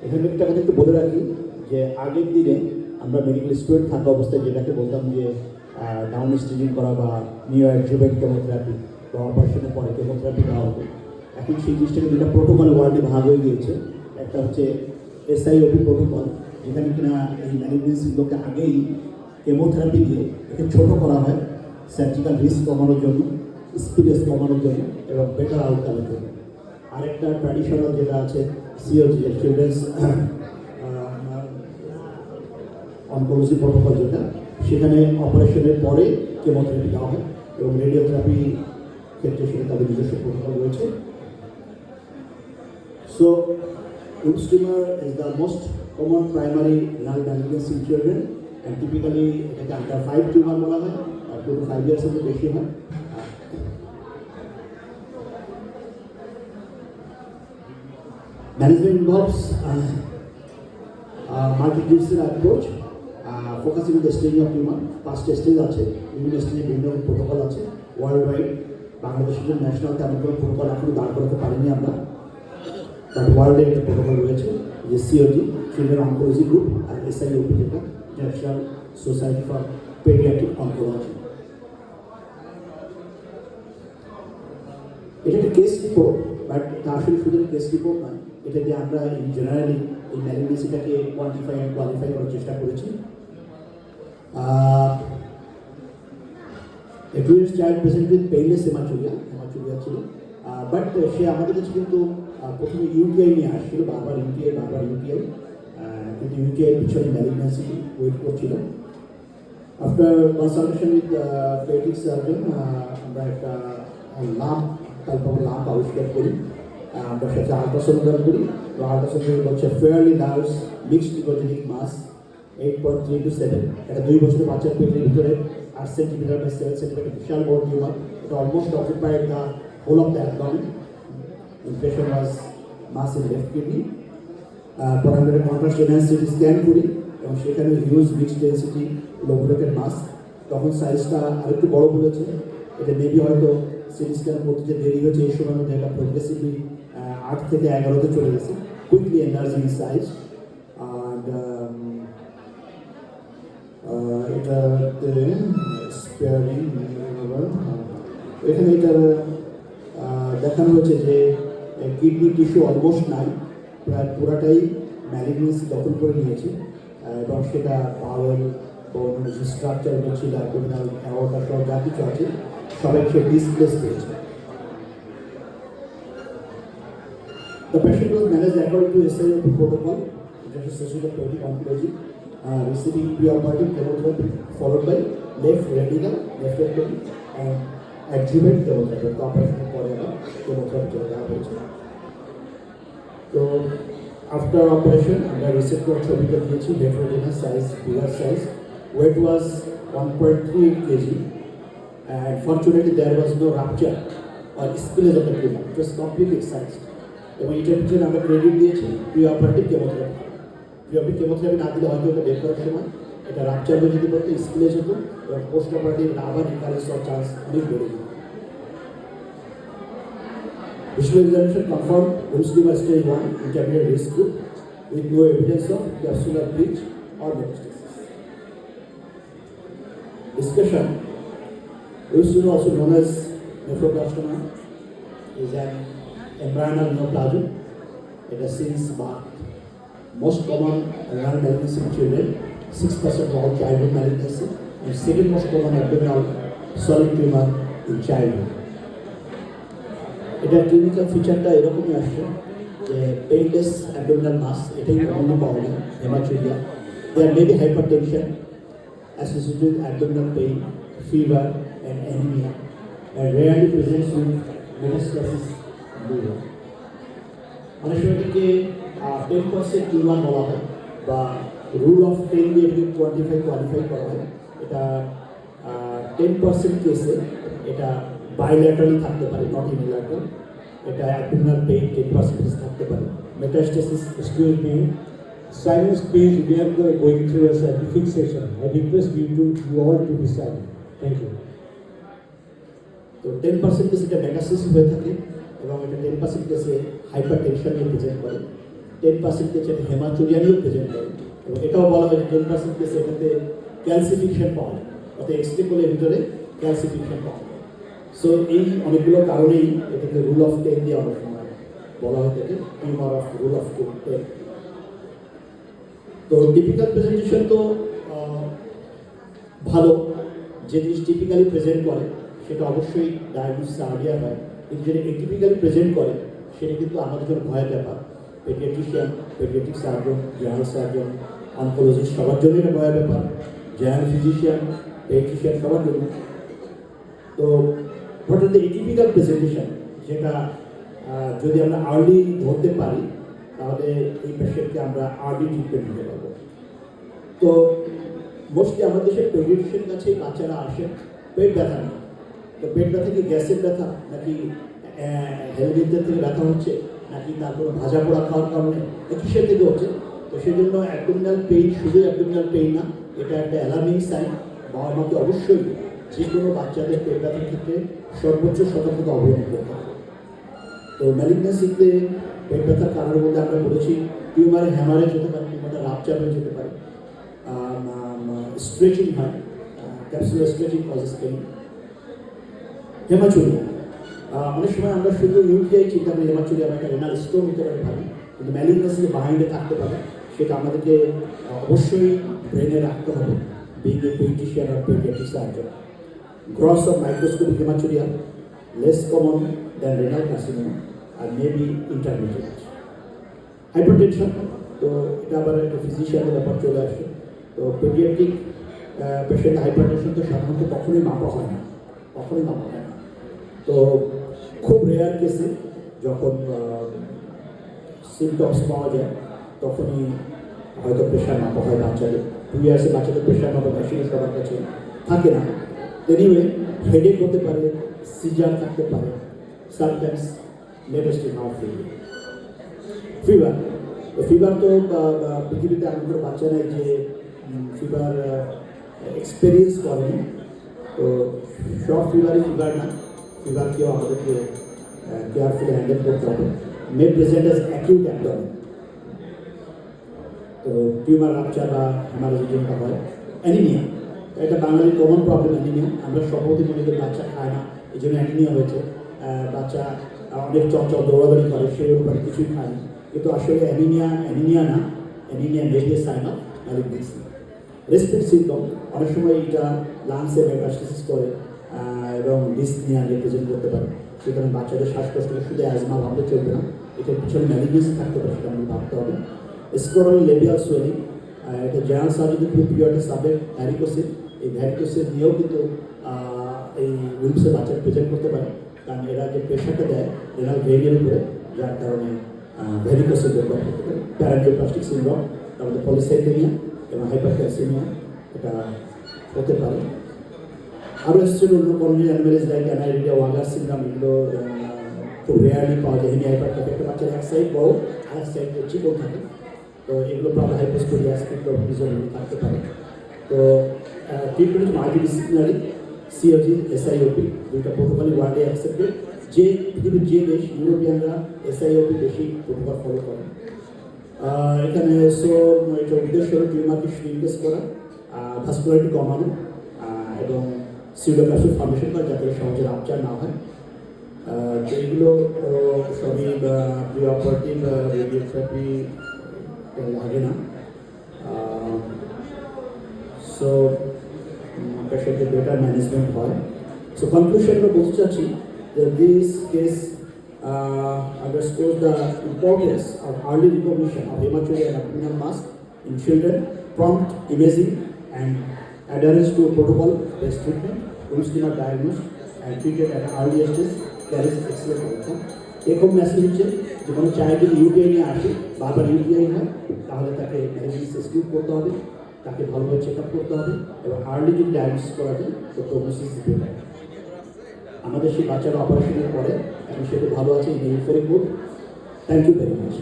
এখানে একটা কথা একটু বলে রাখি যে আগের দিনে আমরা মেডিকেল স্টুডেন্ট থাকা অবস্থায় যেটাকে বলতাম যে ডাউন স্টিচিং করা বা নিও অ্যাডজুভেন্ট কেমোথেরাপি বা অপারেশনের পরে কেমোথেরাপি দেওয়া হতো। এখন সেই জিনিসটাকে দুটা প্রোটোকল ওয়ার্ল্ডে ভাগ হয়ে গিয়েছে। একটা হচ্ছে SIOP প্রোটোকল, যেখানে কিনা এই ম্যালিগনেন্সিগুলোকে আগেই কেমোথেরাপি দিয়ে একে ছোটো করা হয় সার্জিক্যাল রিস্ক কমানোর জন্য, স্পিডেস কমানোর জন্য এবং বেটার আউটকামের জন্য। আরেকটা ট্র্যাডিশনাল যেটা আছে COG, চিলড্রেন্স অনকোলজি প্রোটোকল, যেটা সেখানে অপারেশনের পরে কেমোথেরাপি দেওয়া হয় এবং রেডিওথেরাপি ক্ষেত্রে সেটা তাদের নিজস্ব প্রোটোকল রয়েছে। So Wilms tumor is the most common primary renal malignancy in children, and typically এটাকে আন্ডার 5 টিউমার বলা হয়, আর 2 to 5 years এর বেশি হয়। Management involves multidisciplinary approach, focusing on the stage of tumor. 5টা স্টেজ আছে, বিভিন্ন স্টেজে বিভিন্ন প্রোটোকল আছে ওয়ার্ল্ড ওয়াইড। বাংলাদেশের জন্য ন্যাশনাল তেমন কোনো প্রোটোকল এখনো দাঁড় করাতে পারিনি আমরা, বাট ওয়ার্ল্ডে একটা প্রোটোকল রয়েছে যে COG, চিলড্রেন অনকোলজি গ্রুপ, আর SIOP যেটা national society for paediatric oncology. এটা একটা কেস রিপোর্ট, বাট এটা আসলে শুধু কেস রিপোর্ট নয়, এটা দিয়ে আমরা জেনারেলি এই ম্যালিগনেন্সিটাকে কোয়ান্টিফাই অ্যান্ড কোয়ালিফাই করার চেষ্টা করেছি। A 2 years child present with painless hematuria ছিল, বাট সে আমাদের কাছে কিন্তু প্রথমে UTI নিয়ে আসছিল, বারবার UTI, কিন্তু UTI পিছনে ম্যালিগনেন্সি ওয়েট করছিল। After consultation with paediatric surgeon আমরা একটা লাম্প আবিষ্কার করি। আমরা সাথে আল্ট্রাসোনোগ্রাম করি, তো আল্ট্রাসোনোগ্রাম হচ্ছে fairly large mixed echogenic mass 8.3 to 7। এটা 2 বছরের বাচ্চার পেটের ভিতরে 8 সেন্টিমিটার বা 7 সেন্টিমিটার বিশাল বড় টিউমার। এটা almost occupied the whole of the abdomen. Impression was mass in left kidney. পরে আমরা কন্ট্রাস্ট এনহ্যান্সড সিটি স্ক্যান করি এবং সেখানে huge mixed density lobulated mass. তখন সাইজটা আরেকটু বড় বলেছে। এটা মেবি হয়তো সিটি স্ক্যান করতে যে দেরি হয়েছে, এই সময়ের মধ্যে এটা প্রোগ্রেসিভলি 8 থেকে 11তে চলে গেছে, কুইকলি এনার্জিং সাইজ। অ্যান্ড এটাতে স্পেয়ারিং এখানে এটা দেখানো হয়েছে যে কিডনি টিস্যু অলমোস্ট নাই, প্রায় পুরাটাই ম্যালিগনেন্সি দখল করে নিয়েছে এবং সেটা পাওয়েল বা অন্যান্য যে স্ট্রাকচার ছিল অ্যাবডোমিনাল অ্যাওর্টা সহ যা কিছু আছে সবাই সে ডিসপ্লেস পেয়েছে। The patient was managed according to SIOP protocol, International Society of Pediatric Oncology, receiving preoperative chemotherapy followed by left radical nephrectomy and adjuvant chemotherapy. The operation পরে আবার chemotherapy দেওয়া হয়েছে। তো আফটার অপারেশন আমরা রিসেপ্টর ছবিটা দিয়েছি, heterogeneous size, bigger size, weight was 1.38 kg, and fortunately there was no rupture or spillage of the tumor. It was completely excised. এবং এটার পিছনে আমরা ক্রেডিট দিয়েছি প্রিঅপারেটিভ কেমোথেরাপি। প্রিঅপারেটিভ কেমোথেরাপি না দিলে হয়তো এটা বের করার সময় এটা রাপচার হয়ে যেতে পারতো, স্পিলেজ হতো এবং পোস্ট অপারেটিভ আবার রিকারেন্স হওয়ার চান্স অনেক বেড়ে যেত। Visual examination confirmed Wilms tumor stage 1 intermediate risk group with no evidence of capsular breach or metastasis. Discussion. Wilms tumor, also known as nephroblastoma, is an embryonal neoplasm. It is since birth. Most common renal malignancy in children, 6% of all childhood malignancy, and second most common abdominal solid tumor in childhood. এটার clinical ফিচারটা এরকমই আসছে যে painless abdominal মাস, এটাই অন্য পাওয়া যায়, haematuria. There may be hypertension associated with abdominal pain, fever and anaemia, and rarely presents with metastasis liver. অনেক সময় এটাকে 10% টিউমার বলা হয় বা রুল অফ 10 দিয়ে এটাকে কোয়ালিফাই করা হয়। এটা 10% কেসে এটা বাইল্যাটারালি থাকতে পারে, নট ইউনিল্যাটারাল। এটা অ্যাবডোমিনাল পেইন 10% থাকতে পারে। Metastasis, Excuse me, silence please, we are going through a scientific session. I request you all to be silent. Thank you. তো 10% কেসে এটা মেটাস্টাসিস হয়ে থাকে এবং এটা 10% কেসে হাইপার টেনশন নিয়ে প্রেজেন্ট করে। 10% কেস এটা হেমাচুরিয়ানিও প্রেজেন্ট করে, এবং এটাও বলা হয় যে 10% কেস এটাতে ক্যালসিফিকেশন পাওয়া যায়, অর্থাৎ এক্সরে করলে ভিতরে ক্যালসিফিকেশন পাওয়া যায়। সো এই অনেকগুলো কারণেই এটাকে রুল অফ 10 দিয়ে অনেক সময় বলা হয়ে থাকে, টিউমার অফ রুল অফ 10। তো টিপিক্যাল প্রেজেন্টেশন তো ভালো, যে জিনিস টিপিক্যালি প্রেজেন্ট করে সেটা অবশ্যই ডায়াগনোসিস আর্লিয়ার হয়, কিন্তু যেটা এটিপিক্যালি প্রেজেন্ট করে সেটা কিন্তু আমাদের জন্য ভয়ের ব্যাপার। Paediatrician, paediatric surgeon, general surgeon, oncologist সবার জন্য এটা ভয়ের ব্যাপার, জেনারেল ফিজিশিয়ান, পেডিয়াট্রিশিয়ান সবার জন্য। তো হঠাৎ এটিপিক্যাল প্রেজেন্টেশন যেটা যদি আমরা আর্লি ধরতে পারি তাহলে এই পেশেন্টকে আমরা আর্লি ট্রিটমেন্ট দিতে পারবো। তো মোস্টলি আমাদের দেশের পেডিয়াট্রিশিয়ানের কাছে বাচ্চারা আসেন পেট ব্যথা নেই। তো পেট ব্যথা কি গ্যাসের ব্যথা, নাকি হেলমেটের থেকে ব্যথা হচ্ছে, নাকি তার কোনো ভাজা পোড়া খাওয়ার কারণে, কিসের থেকে হচ্ছে? তো সেই জন্য অ্যাবডোমিনাল পেইন শুধু অ্যাবডোমিনাল পেইন না, এটা একটা অ্যালার্মিং সাইন। বাবা মাকে অবশ্যই যে কোনো বাচ্চাদের পেট ব্যথার ক্ষেত্রে সর্বোচ্চ সতর্কতা অবলম্বন করতে হবে। তো ম্যালিগনেন্সিতে পেট ব্যথার কারণের মধ্যে আমরা বলেছি টিউমারে হ্যামারেজ হতে পারে, টিউমারটা রাপচার হয়ে যেতে পারে, স্ট্রেচিং হয়, capsular stretching causes pain, haematuria. অনেক সময় আমরা শুধু ইউটিআই চিন্তা করি হেমাচুরিয়া বা একটা রেনাল স্টোন হতে পারে ভাবি, কিন্তু ম্যালিগনেন্সি বাহাইন্ডে থাকতে পারে, সেটা আমাদেরকে অবশ্যই ব্রেনে রাখতে হবে, বিং এ পেডিয়াট্রিশিয়ান আর paediatric surgeon. Gross of microscopic haematuria less common than renal carcinoma and maybe intermediate. Hypertension, তো এটা আবার একটা ফিজিশিয়ানের ব্যাপার চলে আসে। তো পেডিয়াট্রিক পেশেন্ট হাইপারটেনশন তো সাধারণত কখনোই মাপা হয় না, তো খুব রেয়ার কেসে যখন সিমটমস পাওয়া যায় তখনই হয়তো প্রেশার মাপা হয় বাচ্চাদের। 2 ইয়ার্সে বাচ্চাদের প্রেশার মাপা মেশিন সবার কাছে থাকে না। এনিওয়ে হেডেক হতে পারে, সিজার থাকতে পারে, sometimes latest heart failure. Fever তো পৃথিবীতে এমন কোনো বাচ্চা নেই যে ফিভার এক্সপেরিয়েন্স করেনি। তো সব ফিভারই ফিভার না, ফিভারকেও আমাদেরকে কেয়ারফুলি হ্যান্ডেল করতে হবে। মে প্রেজেন্ট অ্যাজ অ্যাকিউট অ্যাবডোমেন। তো টিউমার রাপচার বা হ্যামারেজ যেটা হয়, অ্যানিমিয়া, এটা বাঙালির কমন প্রবলেম। অ্যানিমিয়া আমরা সভাপতি মনে করি বাচ্চা খায় না, এই জন্য অ্যানিমিয়া হয়েছে। বাচ্চা অনেক চঞ্চল দৌড়াদৌড়ি করে, সেই ব্যাপারে কিছুই খায় না, কিন্তু আসলে অ্যানিমিয়া না, anaemia maybe a sign of malignancy. Respiratory syndrome, অনেক সময় এটা লাংসে মেটাস্টেসিস করে এবং ডিসনিয়া রিপ্রেজেন্ট করতে পারে। সুতরাং বাচ্চাদের শ্বাসকষ্টকে শুধু অ্যাজমা ভাবলে চলবে না, এটার পিছনে ম্যালিগনেন্সি থাকতে পারে, সেটা আমাদের ভাবতে হবে। স্ক্লেরাল লেবিয়াল সোয়েলিং, এটা জেনারেল সার্জারিতে খুব প্রিয় একটা সাবজেক্ট। ভ্যারিকোসিল, এই ভ্যারিকোসিল নিয়েও কিন্তু এই উইলসে বাচ্চা প্রেজেন্ট করতে পারে, কারণ এরা যে প্রেশারটা দেয় রেনাল ভেইনের উপরে, যার কারণে ভ্যারিকোসিল ডেভেলপ করতে পারে। প্যারানিওপ্লাস্টিক সিনড্রোম, তারপরে পলিসাইথেমিয়া এবং হাইপারক্যালসিমিয়া এটা হতে পারে। আরও এসেছিল অন্য কর্নিয়াল অ্যানোমালিজ লাইক অ্যানাইরিডিয়া, ওয়াগার সিনড্রোম, এগুলো খুব রেয়ারলি পাওয়া যায়। হেমি হাইপারট্রফি, একটা বাচ্চার এক সাইড বড় আর এক সাইড চিকন থাকে, তো এগুলো প্রায় হাইপোস্টোরিয়াস রিজনলি থাকতে পারে। তো ট্রিটমেন্ট মাল্টিডিসিপ্লিনারি, সিওজি, এসআইওপি, দুইটা প্রোটোকলই ওয়ার্ল্ডে অ্যাকসেপ্টেড। যে পৃথিবীর যে দেশ, ইউরোপিয়ানরা এসআইওপি বেশি প্রোটোকল ফলো করেন। এখানে এটা উদ্দেশ্য হলো টিউমারকে শ্রিঙ্কেজ করা, ভাস্কুলারিটি কমানো এবং সিউডোক্যাপসুল ফর্মেশন করা, যাতে সহজে রাপচার না হয়। তো এগুলো সবই প্রি অপারেটিভ রেডিওথেরাপি লাগে না। সো পেশেন্টের বেটার ম্যানেজমেন্ট হয়। সো কনক্লুশন আমরা বলতে চাচ্ছি যে this case underscores the importance of early recognition of hematuria and abdominal mass in children, prompt imaging and adherence to protocol-based treatment. Wounds are diagnosed and treated at an early stage carries excellent outcome. Take home message হচ্ছে যে কোনো child যদি UTI নিয়ে আসে, বারবার UTI হয়, তাহলে তাকে ম্যানেজমেন্ট এক্সকিউট করতে হবে, তাকে ভালোভাবে চেক আপ করতে হবে এবং আর্লি যদি ডায়াগনোসিস করা যায় তো প্রগনোসিস বেটার। আমাদের সেই বাচ্চারা অপারেশনের পরে এখন সেটা ভালো আছে, এই very good. Thank you very much.